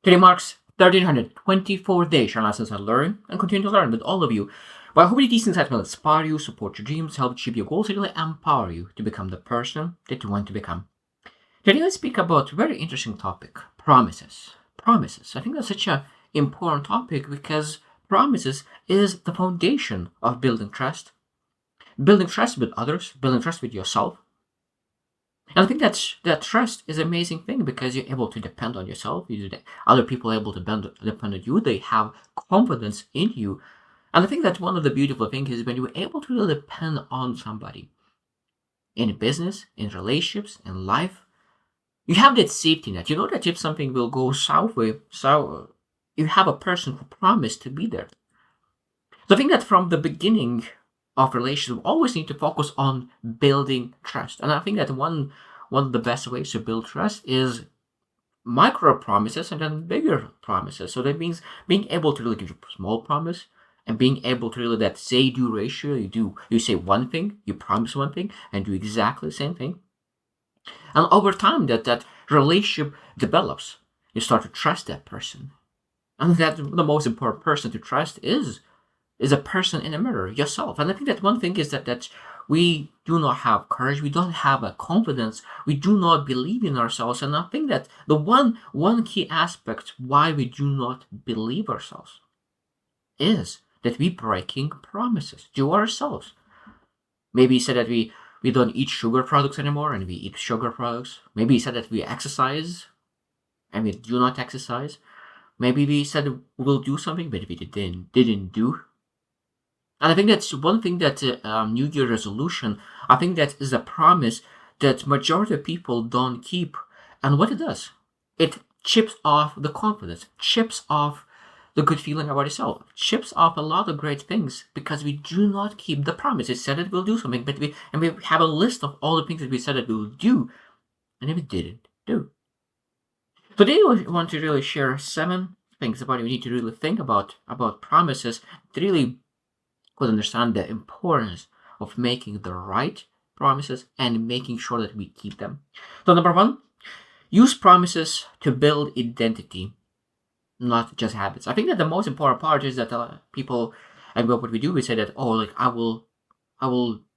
Today marks 1324 days your lessons I learn and continue to learn with all of you. But I hope these insights will inspire you, support your dreams, help achieve your goals, and really empower you to become the person that you want to become. Today let's speak about a very interesting topic, promises. Promises. I think that's such an important topic because promises is the foundation of building trust with others, building trust with yourself. And I think that trust is an amazing thing because you're able to depend on yourself. Other people are able to depend on you. They have confidence in you. And I think that one of the beautiful things is when you're able to really depend on somebody in business, in relationships, in life, you have that safety net. You know that if something will go south, you have a person who promised to be there. So I think that from the beginning of relationship, we always need to focus on building trust. And I think that one of the best ways to build trust is micro promises and then bigger promises. So that means being able to really give a small promise and being able to really that say do ratio. You say one thing, you promise one thing, and do exactly the same thing. And over time that relationship develops. You start to trust that person. And that the most important person to trust is a person in a mirror, yourself. And I think that one thing is that we do not have courage, we don't have a confidence, we do not believe in ourselves. And I think that the one key aspect why we do not believe ourselves is that we breaking promises to ourselves. Maybe you said that we don't eat sugar products anymore and we eat sugar products. Maybe you said that we exercise and we do not exercise. Maybe we said we'll do something, but we didn't do. And I think that's one thing that New Year resolution, I think that is a promise that majority of people don't keep. And what it does, it chips off the confidence, chips off the good feeling about yourself, chips off a lot of great things because we do not keep the promise. It said that we'll do something, but we have a list of all the things that we said that we'll do, and then we didn't do. Today we want to really share 7 things about we need to really think about promises to really could understand the importance of making the right promises and making sure that we keep them. So number 1, use promises to build identity, not just habits. I think that the most important part is that people, and what we do, we say that, oh, like I will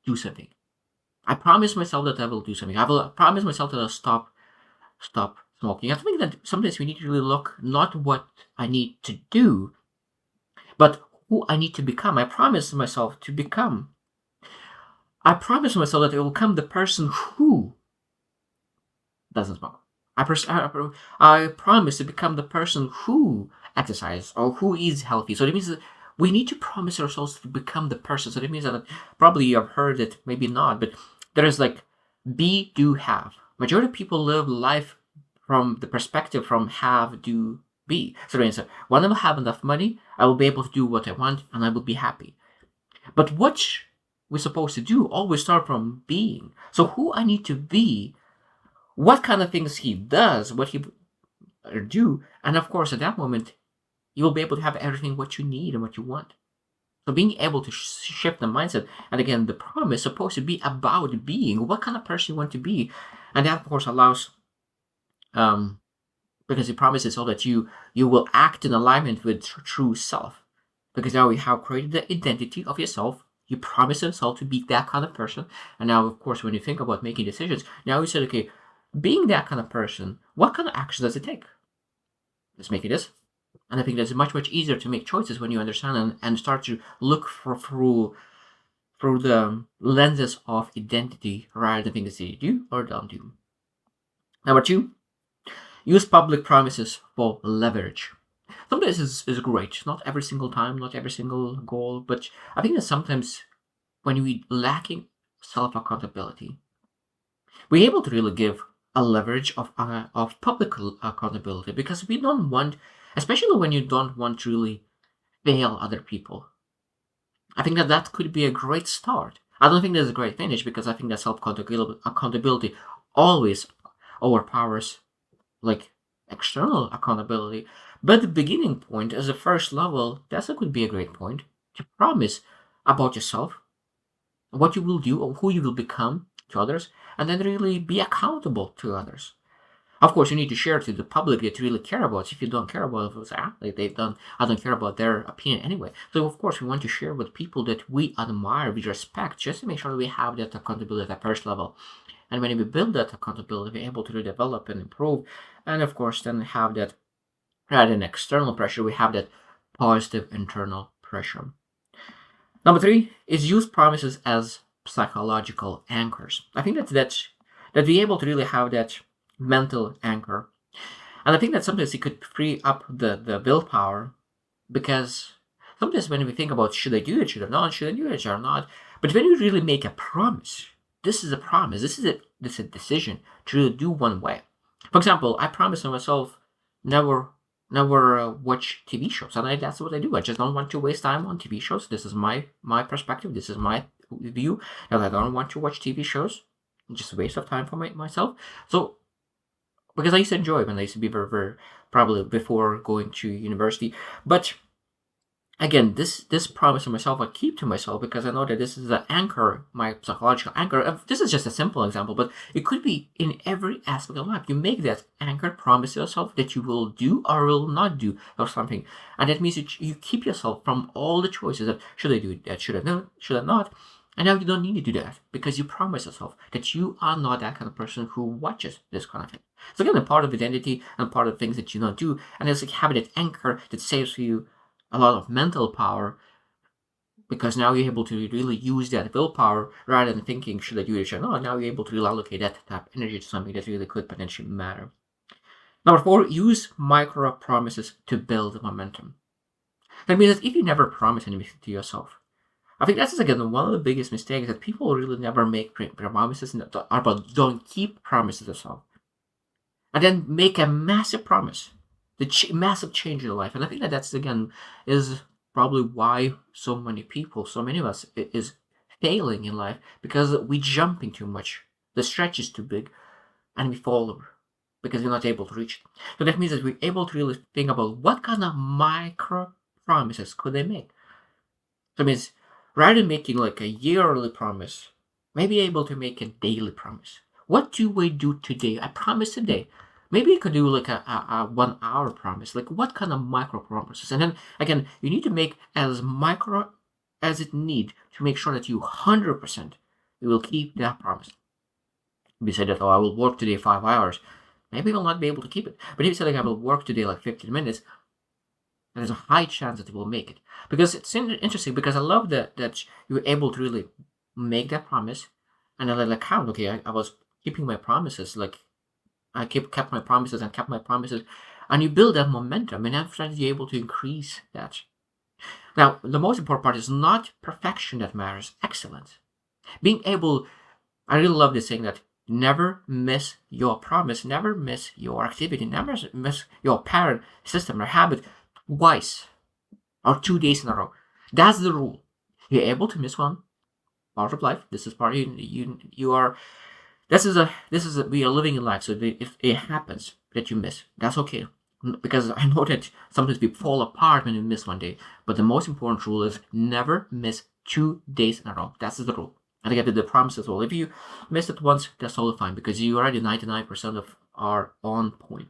do something. I promise myself that I will do something. I will promise myself that I'll stop smoking. I think that sometimes we need to really look not what I need to do, but who I need to become. I promise myself to become. I promise myself that I will become the person who doesn't smoke. I promise to become the person who exercises or who eats healthy. So that means that we need to promise ourselves to become the person. So that means that probably you have heard it, maybe not, but there is like be, do, have. Majority of people live life from the perspective from have, do, be. So when I will have enough money, I will be able to do what I want and I will be happy. But what we're supposed to do always start from being. So who I need to be, what kind of things he does, what he do, and of course at that moment you will be able to have everything what you need and what you want. So being able to shift the mindset, and again the promise is supposed to be about being, what kind of person you want to be, and that of course allows because it promises so that you will act in alignment with true self. Because now you have created the identity of yourself. You promise yourself to be that kind of person. And now, of course, when you think about making decisions, now you said, okay, being that kind of person, what kind of action does it take? Let's make it this. And I think that's much, much easier to make choices when you understand and start to look through the lenses of identity rather than things that you do or don't do. Number 2, use public promises for leverage. Sometimes is great, not every single time, not every single goal, but I think that sometimes when we lacking self accountability, we're able to really give a leverage of public accountability because we don't want, especially when you don't want to really fail other people. I think that could be a great start. I don't think there's a great finish because I think that self accountability always overpowers like external accountability. But the beginning point as a first level, that could be a great point to promise about yourself, what you will do or who you will become to others, and then really be accountable to others. Of course, you need to share to the public that you really care about. If you don't care about it, I don't care about their opinion anyway. So of course, we want to share with people that we admire, we respect, just to make sure that we have that accountability at a personal level. And when we build that accountability, we're able to develop and improve, and of course, then have that rather than external pressure, we have that positive internal pressure. Number three is use promises as psychological anchors. I think that be able to really have that mental anchor. And I think that sometimes it could free up the willpower, because sometimes when we think about should I do it, should I not, should I do it, should I not, but when you really make a promise, this is a promise, this is a decision to really do one way. For example, I promised myself never watch TV shows, and that's what I do. I just don't want to waste time on TV shows. This is my perspective. This is my view, and I don't want to watch TV shows. Just a waste of time for myself. So because I used to enjoy when I used to be very probably before going to university, but again, this promise to myself I keep to myself, because I know that this is an anchor, my psychological anchor. This is just a simple example, but it could be in every aspect of life. You make that anchor promise to yourself that you will do or will not do or something, and that means you keep yourself from all the choices that should I do that, should I not. And now you don't need to do that, because you promise yourself that you are not that kind of person who watches this kind of thing. So again, a part of identity and part of things that you don't do, and it's like having that anchor that saves you a lot of mental power, because now you're able to really use that willpower rather than thinking should I do it or not. Now you're able to really allocate that type of energy to something that really could potentially matter. Number four, use micro promises to build momentum. That means that if you never promise anything to yourself, I think that's again one of the biggest mistakes, that people really never make promises and don't keep promises to themselves, and then make a massive promise, massive change in life. And I think that that's again is probably why so many people, so many of us, is failing in life, because we jumping too much. The stretch is too big, and we fall over because we're not able to reach it. So that means that we're able to really think about what kind of micro promises could they make. So it means rather than making like a yearly promise, maybe able to make a daily promise. What do we do today? I promise today. Maybe you could do like a 1 hour promise. Like what kind of micro promises? And then again, you need to make as micro as it need to make sure that you 100% you will keep that promise. If you say that, oh, I will work today 5 hours, maybe you will not be able to keep it. But if you say like I will work today like 15 minutes, there's a high chance that you will make it. Because it's interesting, because I love that you're able to really make that promise, and then like count, okay, I was keeping my promises, like I kept my promises and kept my promises, and you build that momentum, and after that you're able to increase that. Now, the most important part is not perfection that matters, excellence. Being able, I really love this saying that never miss your promise, never miss your activity, never miss your pattern, system, or habit twice or 2 days in a row. That's the rule. You're able to miss one part of life. This is part of you are. This is a we are living in life. So if it happens that you miss, that's okay, because I know that sometimes we fall apart when we miss one day. But the most important rule is never miss 2 days in a row. That's the rule. And again, the promise as well. If you miss it once, that's totally fine, because you already 99% of are on point.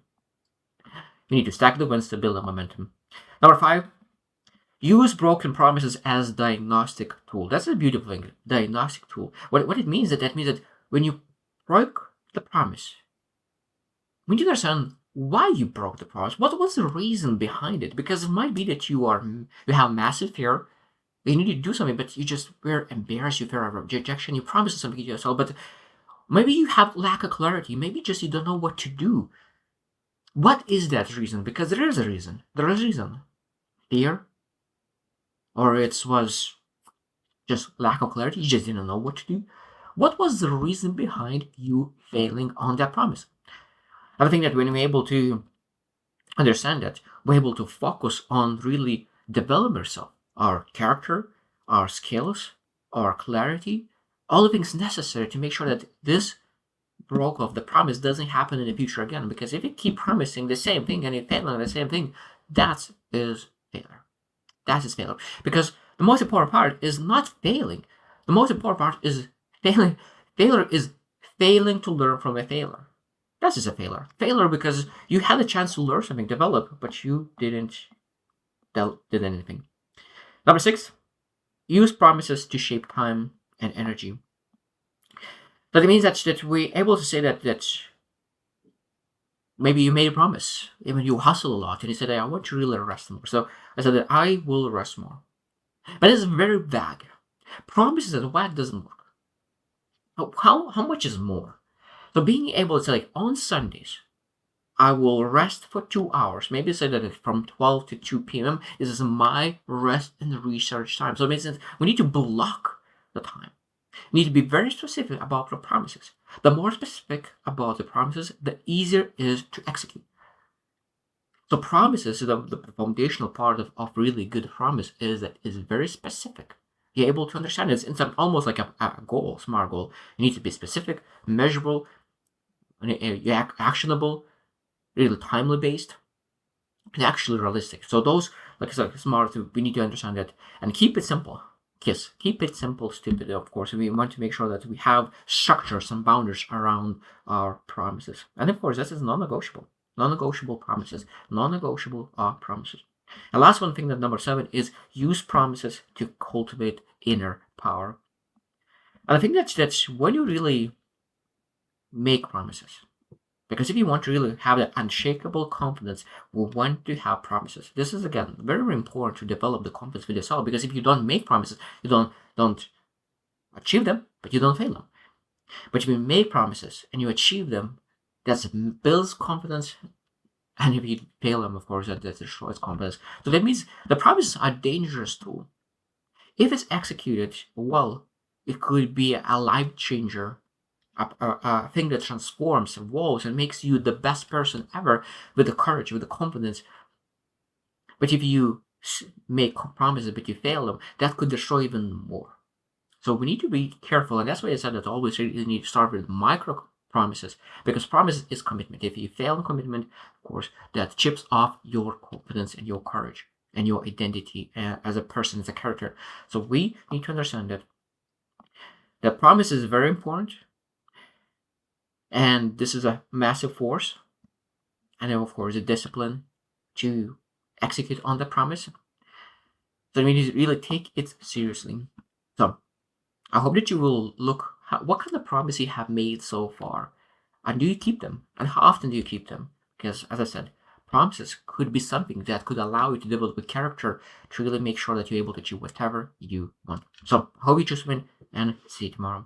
You need to stack the wins to build a momentum. Number 5, use broken promises as diagnostic tool. That's a beautiful thing, diagnostic tool. What it means, that means that when you broke the promise, we need to understand why you broke the promise. What's the reason behind it? Because it might be that you have massive fear, you need to do something, but you just were embarrassed, you fear of rejection, you promised something to yourself, but maybe you have lack of clarity, maybe just you don't know what to do. What is that reason? Because there is a reason. There is a reason. Fear, or it was just lack of clarity, you just didn't know what to do. What was the reason behind you failing on that promise? I think that when we're able to understand that, we're able to focus on really developing ourselves, our character, our skills, our clarity, all the things necessary to make sure that this broke off the promise doesn't happen in the future again. Because if you keep promising the same thing and you fail on the same thing, that is failure. That is failure. Because the most important part is not failing. The most important part is failing. Failure is failing to learn from a failure. That's just a failure. Failure because you had a chance to learn something, develop, but you didn't did anything. Number 6, use promises to shape time and energy. That means that we're able to say that maybe you made a promise, even you hustle a lot, and you said, I want to really rest more. So I said that I will rest more. But it's very vague. Promises that vague doesn't work. How much is more? So being able to say, like, on Sundays, I will rest for 2 hours. Maybe say that from 12 to 2 p.m. This is my rest and research time. So it makes sense. We need to block the time. We need to be very specific about the promises. The more specific about the promises, the easier it is to execute. So promises, the foundational part of really good promise is that it's very specific. You're able to understand it. It's almost like a goal, SMART goal. You need to be specific, measurable, actionable, really timely based, and actually realistic. So those, like I said, SMART, we need to understand that and keep it simple. Yes, keep it simple, stupid, of course. We want to make sure that we have structures and boundaries around our promises. And of course, this is non-negotiable. Non-negotiable promises. Non-negotiable promises. And last one thing, that number 7 is use promises to cultivate inner power. And I think that's when you really make promises. Because if you want to really have that unshakable confidence, we want to have promises. This is, again, very important to develop the confidence with yourself. Because if you don't make promises, you don't achieve them, but you don't fail them. But if you make promises and you achieve them, that builds confidence. And if you fail them, of course, that destroys confidence. So that means the promises are a dangerous tool. If it's executed well, it could be a life changer, a thing that transforms and evolves and makes you the best person ever, with the courage, with the confidence. But if you make promises but you fail them, that could destroy even more. So we need to be careful, and that's why I said that always you need to start with micro promises, because promises is commitment. If you fail in commitment, of course, that chips off your confidence and your courage and your identity as a person, as a character. So we need to understand that promise is very important. And this is a massive force. And then, of course, the discipline to execute on the promise. So we need to really take it seriously. So I hope that you will look what kind of promise you have made so far. And do you keep them? And how often do you keep them? Because, as I said, promises could be something that could allow you to develop a character to really make sure that you're able to achieve whatever you want. So I hope you just win, and see you tomorrow.